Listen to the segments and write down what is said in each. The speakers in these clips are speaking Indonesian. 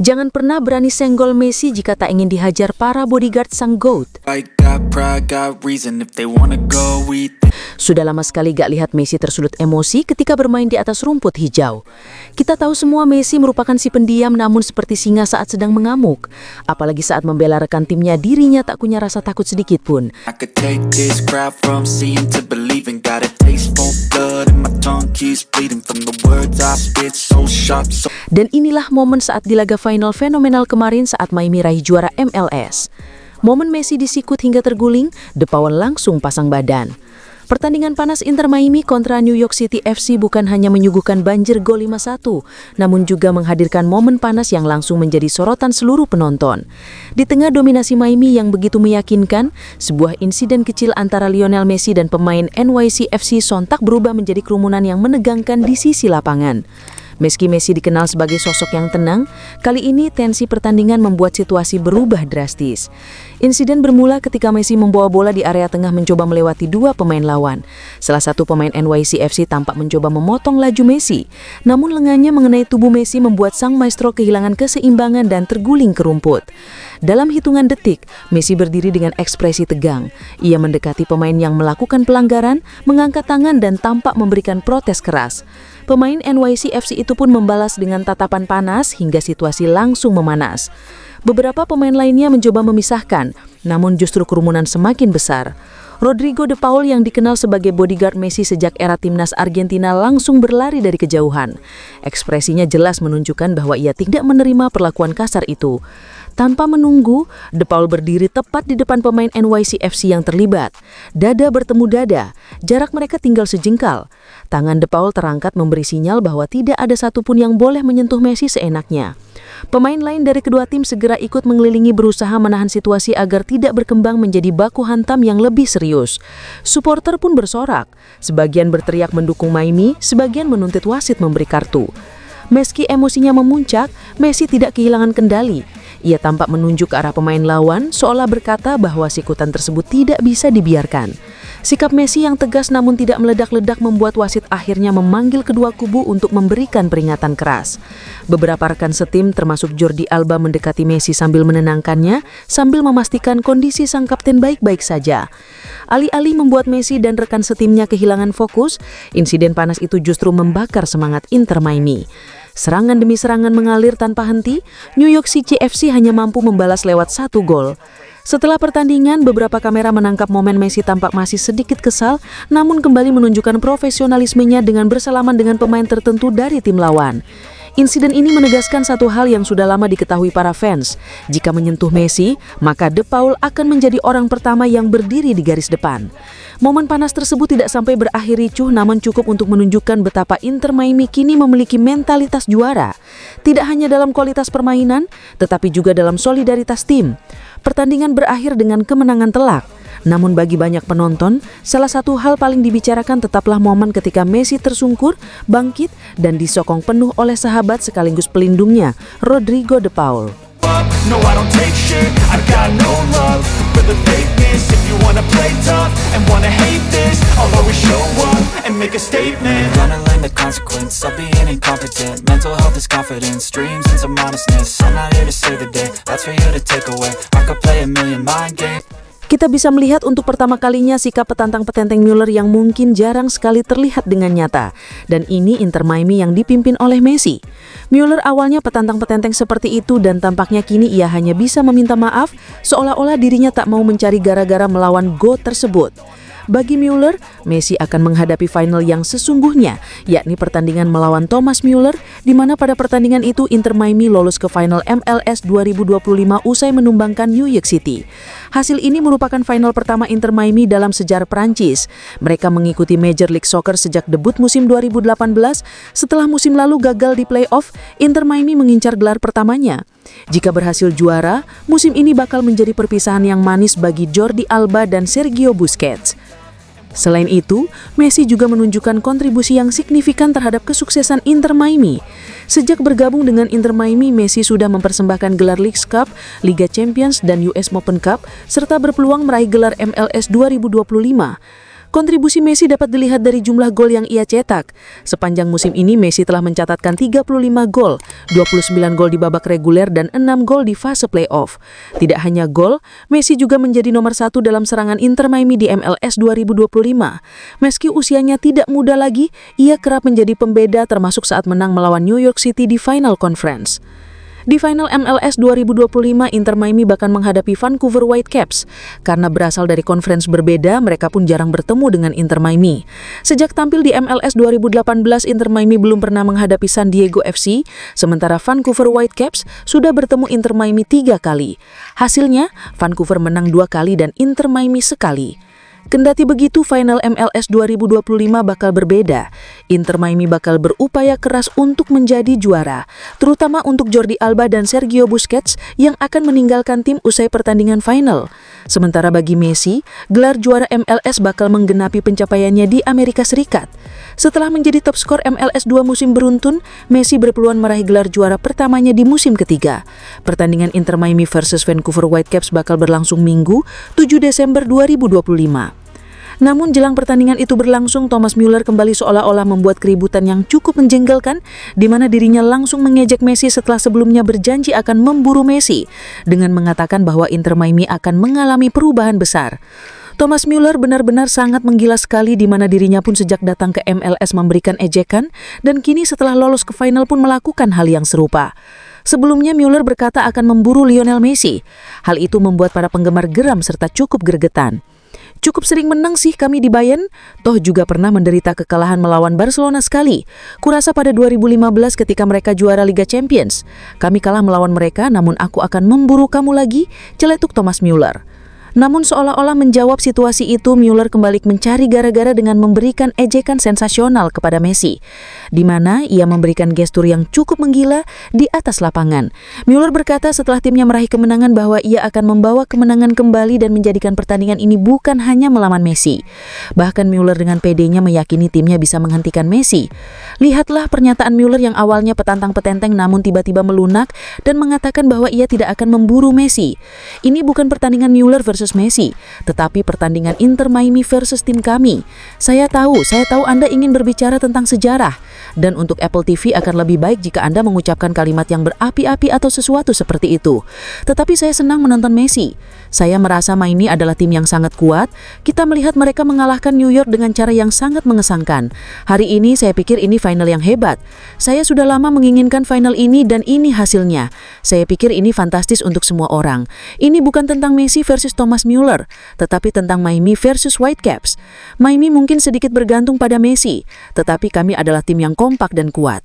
Jangan pernah berani senggol Messi jika tak ingin dihajar para bodyguard sang GOAT. Sudah lama sekali gak lihat Messi tersulut emosi ketika bermain di atas rumput hijau. Kita tahu semua Messi merupakan si pendiam namun seperti singa saat sedang mengamuk. Apalagi saat membela rekan timnya, dirinya tak punya rasa takut sedikit pun. Dan inilah momen saat di laga final fenomenal kemarin saat Miami raih juara MLS. Momen Messi disikut hingga terguling, De Paul langsung pasang badan. Pertandingan panas Inter Miami kontra New York City FC bukan hanya menyuguhkan banjir gol 5-1, namun juga menghadirkan momen panas yang langsung menjadi sorotan seluruh penonton. Di tengah dominasi Miami yang begitu meyakinkan, sebuah insiden kecil antara Lionel Messi dan pemain NYCFC sontak berubah menjadi kerumunan yang menegangkan di sisi lapangan. Meski Messi dikenal sebagai sosok yang tenang, kali ini tensi pertandingan membuat situasi berubah drastis. Insiden bermula ketika Messi membawa bola di area tengah mencoba melewati dua pemain lawan. Salah satu pemain NYCFC tampak mencoba memotong laju Messi, namun lengannya mengenai tubuh Messi membuat sang maestro kehilangan keseimbangan dan terguling ke rumput. Dalam hitungan detik, Messi berdiri dengan ekspresi tegang. Ia mendekati pemain yang melakukan pelanggaran, mengangkat tangan dan tampak memberikan protes keras. Pemain NYCFC itu pun membalas dengan tatapan panas hingga situasi langsung memanas. Beberapa pemain lainnya mencoba memisahkan, namun justru kerumunan semakin besar. Rodrigo De Paul yang dikenal sebagai bodyguard Messi sejak era timnas Argentina langsung berlari dari kejauhan. Ekspresinya jelas menunjukkan bahwa ia tidak menerima perlakuan kasar itu. Tanpa menunggu, De Paul berdiri tepat di depan pemain NYCFC yang terlibat. Dada bertemu dada, jarak mereka tinggal sejengkal. Tangan De Paul terangkat memberi sinyal bahwa tidak ada satupun yang boleh menyentuh Messi seenaknya. Pemain lain dari kedua tim segera ikut mengelilingi berusaha menahan situasi agar tidak berkembang menjadi baku hantam yang lebih serius. Supporter pun bersorak, sebagian berteriak mendukung Miami, sebagian menuntut wasit memberi kartu. Meski emosinya memuncak, Messi tidak kehilangan kendali. Ia tampak menunjuk ke arah pemain lawan, seolah berkata bahwa sikutan tersebut tidak bisa dibiarkan. Sikap Messi yang tegas namun tidak meledak-ledak membuat wasit akhirnya memanggil kedua kubu untuk memberikan peringatan keras. Beberapa rekan setim termasuk Jordi Alba mendekati Messi sambil menenangkannya, sambil memastikan kondisi sang kapten baik-baik saja. Alih-alih membuat Messi dan rekan setimnya kehilangan fokus, insiden panas itu justru membakar semangat Inter Miami. Serangan demi serangan mengalir tanpa henti, New York City FC hanya mampu membalas lewat 1 gol. Setelah pertandingan, beberapa kamera menangkap momen Messi tampak masih sedikit kesal, namun kembali menunjukkan profesionalismenya dengan bersalaman dengan pemain tertentu dari tim lawan. Insiden ini menegaskan satu hal yang sudah lama diketahui para fans. Jika menyentuh Messi, maka De Paul akan menjadi orang pertama yang berdiri di garis depan. Momen panas tersebut tidak sampai berakhir ricuh, namun cukup untuk menunjukkan betapa Inter Miami kini memiliki mentalitas juara. Tidak hanya dalam kualitas permainan, tetapi juga dalam solidaritas tim. Pertandingan berakhir dengan kemenangan telak. Namun bagi banyak penonton, salah satu hal paling dibicarakan tetaplah momen ketika Messi tersungkur, bangkit, dan disokong penuh oleh sahabat sekaligus pelindungnya, Rodrigo De Paul. No, I don't take shit. I got no love for the fakeness. If you wanna play tough and wanna hate this, I'll always show up and make a statement. Gonna learn the consequence of being incompetent. Mental health is confidence, dreams and some honestness. I'm not here to save the day, that's for you to take away. I could play a million mind games. Kita bisa melihat untuk pertama kalinya sikap petantang-petenteng Müller yang mungkin jarang sekali terlihat dengan nyata. Dan ini Inter Miami yang dipimpin oleh Messi. Müller awalnya petantang-petenteng seperti itu dan tampaknya kini ia hanya bisa meminta maaf, seolah-olah dirinya tak mau mencari gara-gara melawan GOAT tersebut. Bagi Müller, Messi akan menghadapi final yang sesungguhnya, yakni pertandingan melawan Thomas Müller, di mana pada pertandingan itu Inter Miami lolos ke final MLS 2025 usai menumbangkan New York City. Hasil ini merupakan final pertama Inter Miami dalam sejarah Prancis. Mereka mengikuti Major League Soccer sejak debut musim 2018. Setelah musim lalu gagal di playoff, Inter Miami mengincar gelar pertamanya. Jika berhasil juara, musim ini bakal menjadi perpisahan yang manis bagi Jordi Alba dan Sergio Busquets. Selain itu, Messi juga menunjukkan kontribusi yang signifikan terhadap kesuksesan Inter Miami. Sejak bergabung dengan Inter Miami, Messi sudah mempersembahkan gelar Leagues Cup, Liga Champions, dan US Open Cup, serta berpeluang meraih gelar MLS 2025. Kontribusi Messi dapat dilihat dari jumlah gol yang ia cetak. Sepanjang musim ini Messi telah mencatatkan 35 gol, 29 gol di babak reguler dan 6 gol di fase playoff. Tidak hanya gol, Messi juga menjadi nomor 1 dalam serangan Inter Miami di MLS 2025. Meski usianya tidak muda lagi, ia kerap menjadi pembeda termasuk saat menang melawan New York City di Final Conference. Di final MLS 2025, Inter Miami bahkan menghadapi Vancouver Whitecaps. Karena berasal dari conference berbeda, mereka pun jarang bertemu dengan Inter Miami. Sejak tampil di MLS 2018, Inter Miami belum pernah menghadapi San Diego FC, sementara Vancouver Whitecaps sudah bertemu Inter Miami 3 kali. Hasilnya, Vancouver menang 2 kali dan Inter Miami sekali. Kendati begitu, final MLS 2025 bakal berbeda. Inter Miami bakal berupaya keras untuk menjadi juara, terutama untuk Jordi Alba dan Sergio Busquets yang akan meninggalkan tim usai pertandingan final. Sementara bagi Messi, gelar juara MLS bakal menggenapi pencapaiannya di Amerika Serikat. Setelah menjadi top skor MLS 2 musim beruntun, Messi berpeluang meraih gelar juara pertamanya di musim ketiga. Pertandingan Inter Miami versus Vancouver Whitecaps bakal berlangsung Minggu, 7 Desember 2025. Namun jelang pertandingan itu berlangsung, Thomas Müller kembali seolah-olah membuat keributan yang cukup menjengkelkan, di mana dirinya langsung mengejek Messi setelah sebelumnya berjanji akan memburu Messi, dengan mengatakan bahwa Inter Miami akan mengalami perubahan besar. Thomas Müller benar-benar sangat menggila sekali, di mana dirinya pun sejak datang ke MLS memberikan ejekan, dan kini setelah lolos ke final pun melakukan hal yang serupa. Sebelumnya Müller berkata akan memburu Lionel Messi. Hal itu membuat para penggemar geram serta cukup gregetan. Cukup sering menang sih kami di Bayern, toh juga pernah menderita kekalahan melawan Barcelona sekali. Kurasa pada 2015 ketika mereka juara Liga Champions. Kami kalah melawan mereka, namun aku akan memburu kamu lagi, celetuk Thomas Müller. Namun seolah-olah menjawab situasi itu, Müller kembali mencari gara-gara dengan memberikan ejekan sensasional kepada Messi, di mana ia memberikan gestur yang cukup menggila di atas lapangan. Müller berkata setelah timnya meraih kemenangan bahwa ia akan membawa kemenangan kembali dan menjadikan pertandingan ini bukan hanya melawan Messi. Bahkan Müller dengan pedenya meyakini timnya bisa menghentikan Messi. Lihatlah pernyataan Müller yang awalnya petantang-petenteng namun tiba-tiba melunak dan mengatakan bahwa ia tidak akan memburu Messi. Ini bukan pertandingan Müller versus Messi, tetapi pertandingan Inter Miami versus tim kami. Saya tahu Anda ingin berbicara tentang sejarah, dan untuk Apple TV akan lebih baik jika Anda mengucapkan kalimat yang berapi-api atau sesuatu seperti itu. Tetapi saya senang menonton Messi. Saya merasa Miami adalah tim yang sangat kuat. Kita melihat mereka mengalahkan New York dengan cara yang sangat mengesankan. Hari ini saya pikir ini final yang hebat. Saya sudah lama menginginkan final ini dan ini hasilnya. Saya pikir ini fantastis untuk semua orang. Ini bukan tentang Messi versus Thomas Müller, tetapi tentang Miami versus Whitecaps. Miami mungkin sedikit bergantung pada Messi, tetapi kami adalah tim yang kompak dan kuat.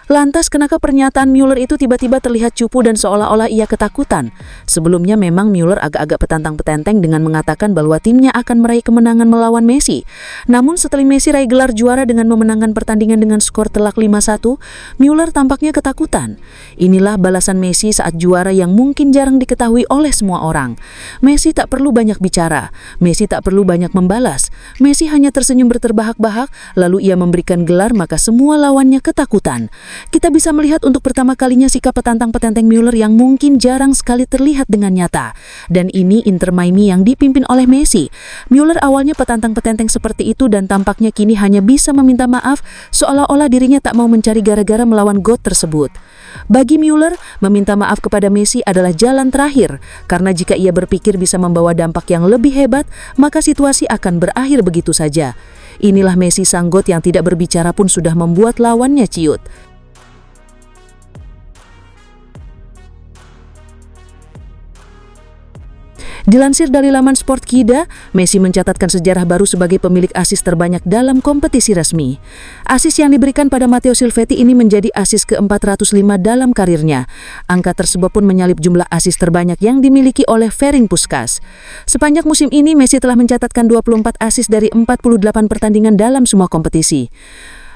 Lantas kenapa pernyataan Müller itu tiba-tiba terlihat cupu dan seolah-olah ia ketakutan? Sebelumnya memang Müller agak-agak petantang-petenteng dengan mengatakan bahwa timnya akan meraih kemenangan melawan Messi. Namun setelah Messi raih gelar juara dengan memenangkan pertandingan dengan skor telak 5-1, Müller tampaknya ketakutan. Inilah balasan Messi saat juara yang mungkin jarang diketahui oleh semua orang. Messi tak perlu banyak bicara, Messi tak perlu banyak membalas. Messi hanya tersenyum berterbahak-bahak, lalu ia memberikan gelar maka semua lawannya ketakutan. Kita bisa melihat untuk pertama kalinya sikap petantang-petenteng Müller yang mungkin jarang sekali terlihat dengan nyata. Dan ini Inter Miami yang dipimpin oleh Messi. Müller awalnya petantang-petenteng seperti itu dan tampaknya kini hanya bisa meminta maaf seolah-olah dirinya tak mau mencari gara-gara melawan GOAT tersebut. Bagi Müller, meminta maaf kepada Messi adalah jalan terakhir, karena jika ia berpikir bisa membawa dampak yang lebih hebat, maka situasi akan berakhir begitu saja. Inilah Messi sang GOAT yang tidak berbicara pun sudah membuat lawannya ciut. Dilansir dari laman Sportkida, Messi mencatatkan sejarah baru sebagai pemilik asis terbanyak dalam kompetisi resmi. Asis yang diberikan pada Matteo Silvetti ini menjadi asis ke-405 dalam karirnya. Angka tersebut pun menyalip jumlah asis terbanyak yang dimiliki oleh Ferenc Puskás. Sepanjang musim ini, Messi telah mencatatkan 24 asis dari 48 pertandingan dalam semua kompetisi.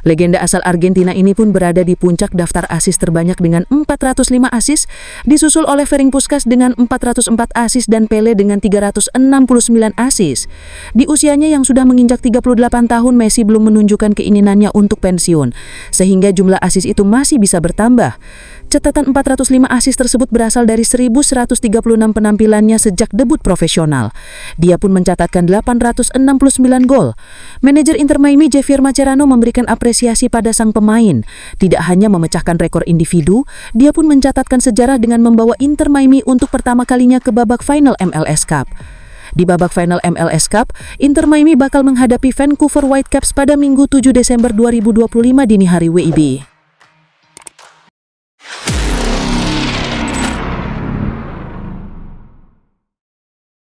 Legenda asal Argentina ini pun berada di puncak daftar asis terbanyak dengan 405 asis, disusul oleh Ferenc Puskás dengan 404 asis dan Pele dengan 369 asis. Di usianya yang sudah menginjak 38 tahun, Messi belum menunjukkan keinginannya untuk pensiun, sehingga jumlah asis itu masih bisa bertambah. Catatan 405 assist tersebut berasal dari 1.136 penampilannya sejak debut profesional. Dia pun mencatatkan 869 gol. Manajer Inter Miami Javier Mascherano memberikan apresiasi pada sang pemain. Tidak hanya memecahkan rekor individu, dia pun mencatatkan sejarah dengan membawa Inter Miami untuk pertama kalinya ke babak final MLS Cup. Di babak final MLS Cup, Inter Miami bakal menghadapi Vancouver Whitecaps pada Minggu 7 Desember 2025 dini hari WIB.